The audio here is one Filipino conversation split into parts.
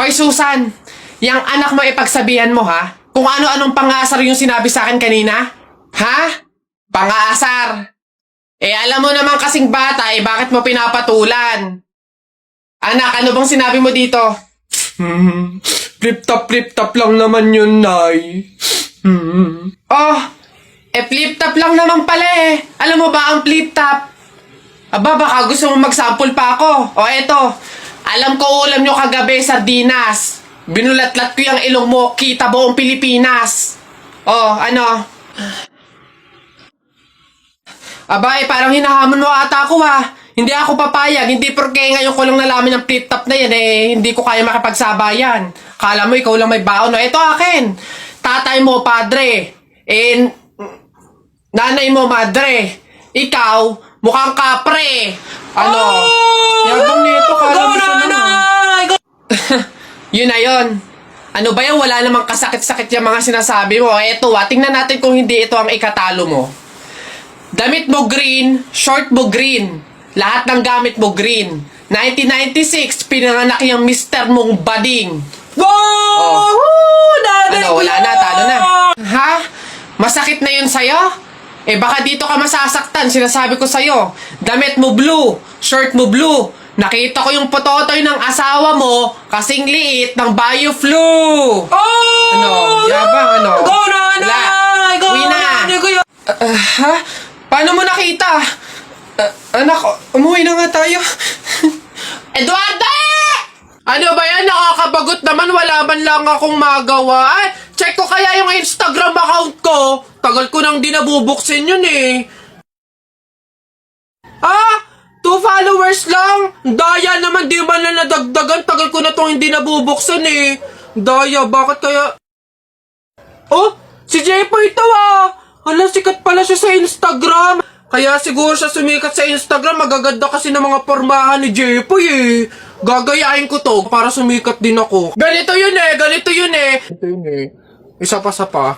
Hoy Susan, yung anak mo ipagsabihan mo ha? Kung ano-anong pangasar yung sinabi sa akin kanina? Ha? Pangasar. Alam mo naman kasing bata bakit mo pinapatulan? Anak, ano bang sinabi mo dito? Flip-top lang naman yun, Nay. Oh, flip-top lang naman pala Alam mo ba ang flip-top? Aba, baka gusto mo mag-sample pa ako. O eto, alam ko ulam nyo kagabi, sardinas. Binulatlat ko yung ilong mo, kita buong Pilipinas. Oh, ano? Aba, parang hinahamon mo ata ako ha. Hindi ako papayag, hindi porke ngayon ko lang nalaman ng flip-top na yan hindi ko kaya makipagsabayan. Kala mo ikaw lang may baon. No, ito akin. Tatay mo, padre. Nanay mo, madre. Ikaw, mukhang kapre. Ano? Yabang nito, kala mo siya naman. Yun na yun. Ano ba yan? Wala namang kasakit-sakit yung mga sinasabi mo. Eto tingnan natin kung hindi ito ang ikatalo mo. Damit mo green, short mo green. Lahat ng gamit mo green. 1996, pinanganak yung mister mong bading. Wow! Ano, wala na, talo na. Ha? Masakit na yun sa'yo? Baka dito ka masasaktan, sinasabi ko sa'yo. Damit mo blue, shirt mo blue. Nakita ko yung pototoy ng asawa mo, kasing liit ng bio-flu. Oh! Ano? Yabang, ano? Go na! Uwi na. Ha? Paano mo nakita? Anak, umuwi na nga tayo. Eduardo! Ano ba yan? Nakakabagot naman. Wala man lang akong magawa. Check ko kaya yung Instagram account ko. Tagal ko nang di nabubuksin yun 2 followers lang. Daya naman, di man na nadagdagan. Tagal ko na tong hindi nabubuksan Daya, bakit kaya... Oh, si Jepo ito Hala, sikat pala siya sa Instagram. Kaya siguro siya sumikat sa Instagram. Magaganda kasi ng mga pormahan ni Jepoy Gagayain ko to para sumikat din ako. Ganito yun Ganito yun Isa pa.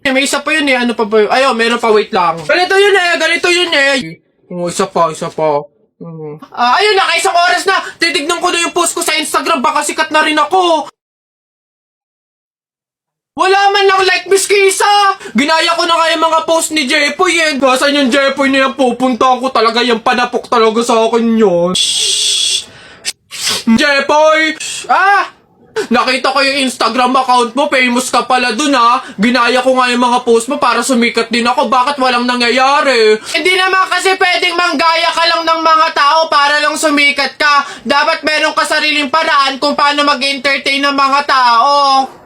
May isa pa yun Ano pa ba yun? Ayun, meron pa, wait lang. Ganito yun Isa pa. Ayun, nakaisang oras na. Titignan ko na yung post ko sa Instagram. Baka sikat na rin ako. Wala man lang like, Miss Kisa! Ginaya ko na nga yung mga post ni Jepoy Basan yung Jepoy na yan? Pupunta ko talaga yung panapok talaga sa akin yun. Jepoy! Nakita ko yung Instagram account mo, famous ka pala dun Ginaya ko nga yung mga post mo para sumikat din ako. Bakit walang nangyayari? Hindi naman kasi pwedeng manggaya ka lang ng mga tao para lang sumikat ka. Dapat meron ka sariling paraan kung paano mag-entertain ng mga tao.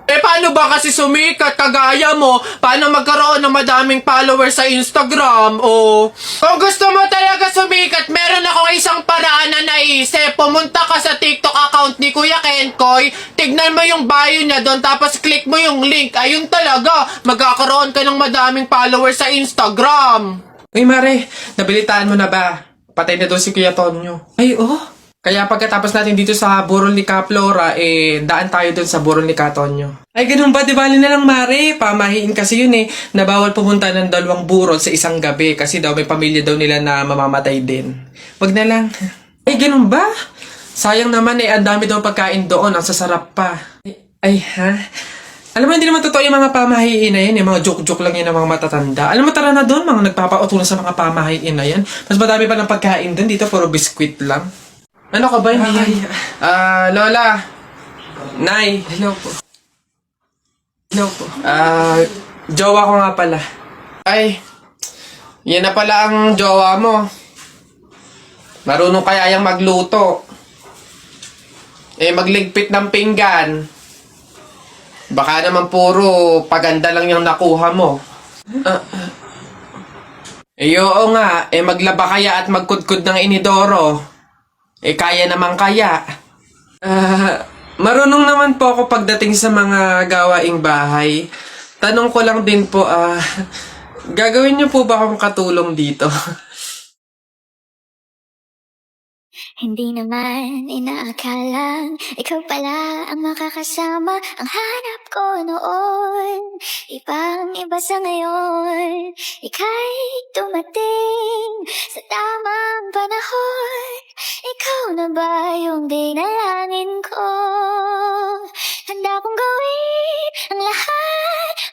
Paano ba kasi sumikat kagaya mo? Paano magkaroon ng madaming followers sa Instagram? Kung gusto mo talaga sumikat, meron akong isang paraan na naisip. Pumunta ka sa TikTok account ni Kuya Kenkoy, tignan mo yung bio niya doon, tapos click mo yung link. Ayun talaga, magkakaroon ka ng madaming followers sa Instagram. Uy Mare, nabilitaan mo na ba? Patay na doon si Kuya Tonyo. Ay, Kaya pagkatapos natin dito sa Burol ni Kaplora, daan tayo dun sa Burol ni Katonyo. Ay, ganun ba? Di bali na lang, Mare. Pamahiin kasi yun na bawal pumunta ng 2 burol sa isang gabi kasi daw may pamilya daw nila na mamamatay din. Wag na lang. Ay, ganun ba? Sayang naman ang dami daw pagkain doon. Ang sasarap pa. Ay, ha? Alam mo, hindi naman totoo yung mga pamahiin na yan. Yung mga joke-joke lang yan ng mga matatanda. Alam mo, tara na doon. Mga nagpapautulan sa mga pamahiin na yan. Mas madami pa ng pagkain doon. Dito, puro biskwit lang. Ano ka ba? Hindi Lola. Nay. Hello po. Jowa ko nga pala. Ay, yan na pala ang jowa mo. Marunong kaya yung magluto. Magligpit ng pinggan. Baka naman puro paganda lang yung nakuha mo. Oo nga, maglaba kaya at magkudkud ng inidoro. Kaya naman kaya. Marunong naman po ako pagdating sa mga gawaing bahay. Tanong ko lang din po, gagawin niyo po ba akong katulong dito? Hindi naman inaakalang ikaw pala ang makakasama. Ang hanap ko noon, ibang-iba sa ngayon. Ika'y dumating sa tamang panahon. Ikaw na ba yung dinalangin ko?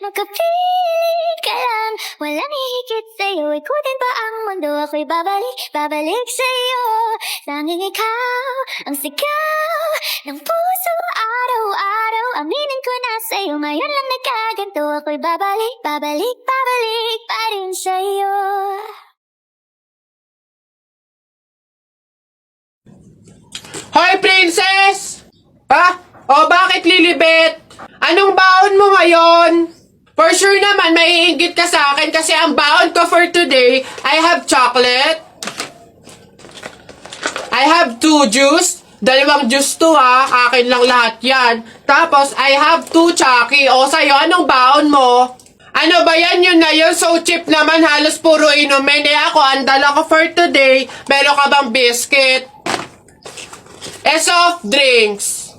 Magkapilit ka lang, walang hihigit sa'yo. Ikutin pa ang mundo, ako'y babalik, babalik sa'yo. Tanging ikaw, ang sigaw ng puso araw-araw. Aminin ko na sa'yo, ngayon lang nagkaganto. Ako'y babalik, babalik, babalik pa rin sa'yo. Hoy, princess! Ha? O, bakit Lilibet? Anong baon mo ngayon? For sure naman, maiinggit ka sa akin kasi ang baon ko for today, I have chocolate. I have 2 juice. 2 juice to ha. Akin lang lahat yan. Tapos, I have 2 Chucky. O, sa'yo, anong baon mo? Ano ba yan? Yun na yun. So cheap naman. Halos puro inumin. Eh ako, ang dala ko for today. Meron ka bang biscuit? Soft drinks.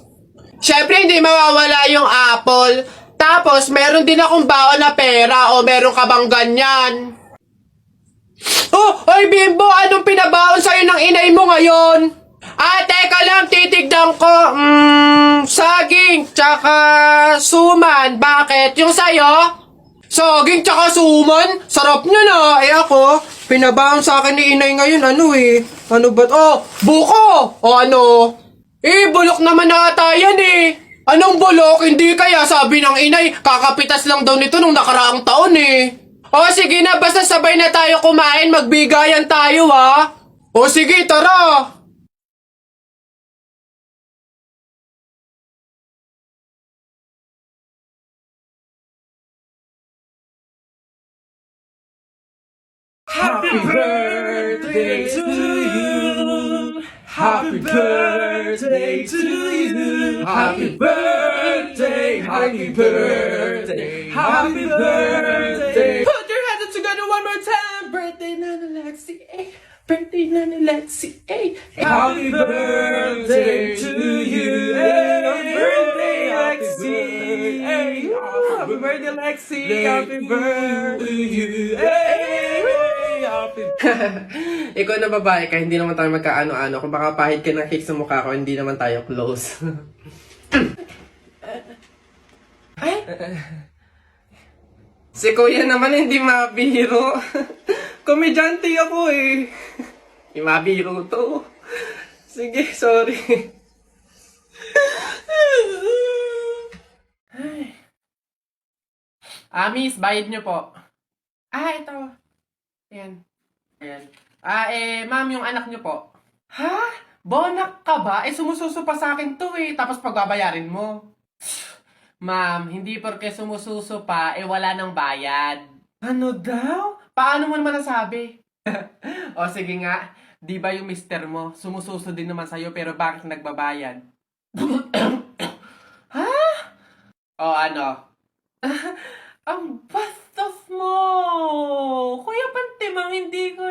Syempre, hindi mawawala yung apple. Tapos, meron din akong baon na pera. O, meron ka bang ganyan? Oh, ay Bimbo, anong pinabaon sa'yo ng inay mo ngayon? Teka lang, titigdan ko. Saging, tsaka suman. Bakit? Yung sa'yo? Saging, tsaka suman? Sarap nyo na. Eh ako, pinabaon sa akin ni inay ngayon, Ano ba? Oh, buko! O ano? Bulok naman ata yan Anong bulok? Hindi kaya sabi ng inay, kakapitas lang daw nito nung nakaraang taon O sige na, basta sabay na tayo kumain, magbigayan tayo ha. O sige, tara. Happy birthday to you. Happy birthday to you. Happy birthday. Happy birthday. Happy birthday. Put your hands together one more time. Birthday, Nana Lexi. Birthday, Nana Lexi. Happy birthday to you. Happy birthday, Lexi. Happy birthday, Lexi. Happy birthday to you. Ikaw na babae ka, hindi naman tayo magkaano-ano. Kung baka pahid ka ng cake sa mukha ko, hindi naman tayo close. Si kuya naman hindi mabiro. Komedyante ako Hindi mabiro to. Sige, sorry. Miss, bayad niyo po. Ito. Ayan. Ma'am, yung anak niyo po. Ha? Bonak ka ba? Sumususo pa sa akin to Tapos pagbabayarin mo. Ma'am, hindi porke sumususo pa, wala nang bayad. Ano daw? Paano mo naman nasabi? O sige nga, di ba yung mister mo, sumususo din naman sa'yo pero bakit nagbabayad? Ha? O ano? Ang bastos mo! Kuya Pantimang, hindi ko